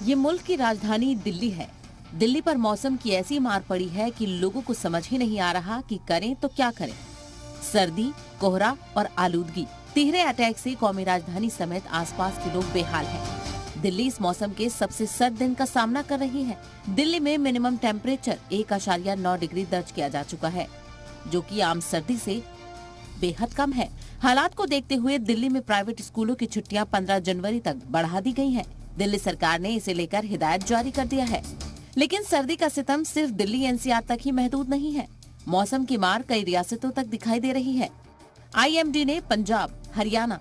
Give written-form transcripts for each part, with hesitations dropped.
ये मुल्क की राजधानी दिल्ली है। दिल्ली पर मौसम की ऐसी मार पड़ी है कि लोगों को समझ ही नहीं आ रहा कि करें तो क्या करें। सर्दी, कोहरा और आलूदगी, तिहरे अटैक से कौमी राजधानी समेत आसपास के लोग बेहाल हैं। दिल्ली इस मौसम के सबसे सर्द दिन का सामना कर रही है। दिल्ली में मिनिमम टेम्परेचर 1.9 डिग्री दर्ज किया जा चुका है, जो कि आम सर्दी से बेहद कम है। हालात को देखते हुए दिल्ली में प्राइवेट स्कूलों की छुट्टियां 15 जनवरी तक बढ़ा दी गई हैं। दिल्ली सरकार ने इसे लेकर हिदायत जारी कर दिया है। लेकिन सर्दी का सितम सिर्फ दिल्ली एनसीआर तक ही महदूद नहीं है। मौसम की मार कई रियासतों तक दिखाई दे रही है। आईएमडी ने पंजाब, हरियाणा,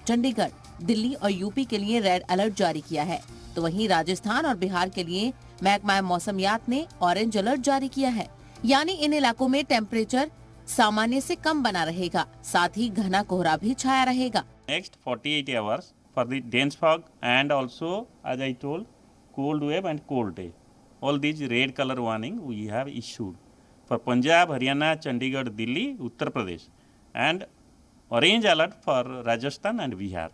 चंडीगढ़, दिल्ली और यूपी के लिए रेड अलर्ट जारी किया है, तो वहीं राजस्थान और बिहार के लिए महकमा मौसमियात ने ऑरेंज अलर्ट जारी किया है। यानी इन इलाकों में टेम्परेचर सामान्य से कम बना रहेगा, साथ ही घना कोहरा भी छाया रहेगा। Next 48 hours for the dense fog and also, as I told, cold wave and cold day. All these red color warning we have issued for Punjab, Haryana, Chandigarh, Delhi, Uttar Pradesh, and orange alert for Rajasthan and Bihar.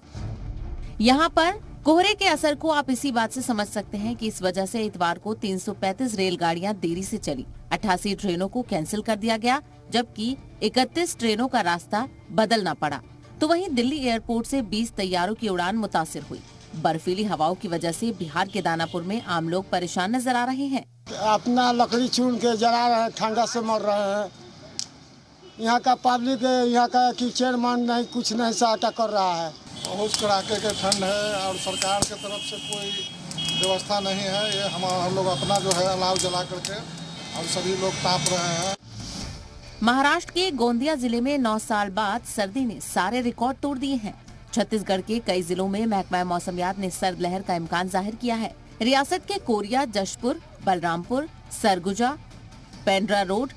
यहाँ पर कोहरे के असर को आप इसी बात से समझ सकते हैं कि इस वजह से इतवार को 335 रेलगाड़ियां देरी से चली, 88 ट्रेनों को कैंसिल कर दिया गया, जबकि 31 ट्रेनों का रास्ता बदलना पड़ा। तो वहीं दिल्ली एयरपोर्ट से 20 तैयारों की उड़ान मुतासिर हुई। बर्फीली हवाओं की वजह से बिहार के दानापुर में आम लोग परेशान नजर आ रहे हैं। अपना लकड़ी चुन के जला रहे हैं, ठंडा से मर रहे हैं। यहाँ का पब्लिक, यहाँ का किचन मन नहीं, कुछ नहीं सहायता कर रहा है। बहुत कड़ाके के ठंड है और सरकार की तरफ से कोई व्यवस्था नहीं है। ये हम लोग अपना जो है अलाव जला करके और सभी लोग ताप रहे हैं। महाराष्ट्र के गोंदिया जिले में 9 साल बाद सर्दी ने सारे रिकॉर्ड तोड़ दिए हैं। छत्तीसगढ़ के कई जिलों में महकमा मौसमियात ने सर्द लहर का इम्कान जाहिर किया है। रियासत के कोरिया, जशपुर, बलरामपुर, सरगुजा, पेंड्रा रोड,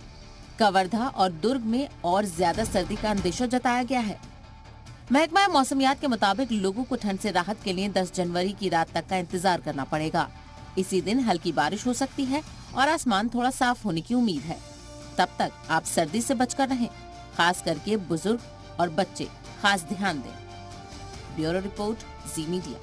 कवर्धा और दुर्ग में और ज्यादा सर्दी का अंदेशा जताया गया है। महकमा मौसमियात के मुताबिक लोगों को ठंड से राहत के लिए 10 जनवरी की रात तक का इंतजार करना पड़ेगा। इसी दिन हल्की बारिश हो सकती है और आसमान थोड़ा साफ होने की उम्मीद है। तब तक आप सर्दी से बचकर रहें, खास करके बुजुर्ग और बच्चे खास ध्यान दें। ब्यूरो रिपोर्ट, जी मीडिया।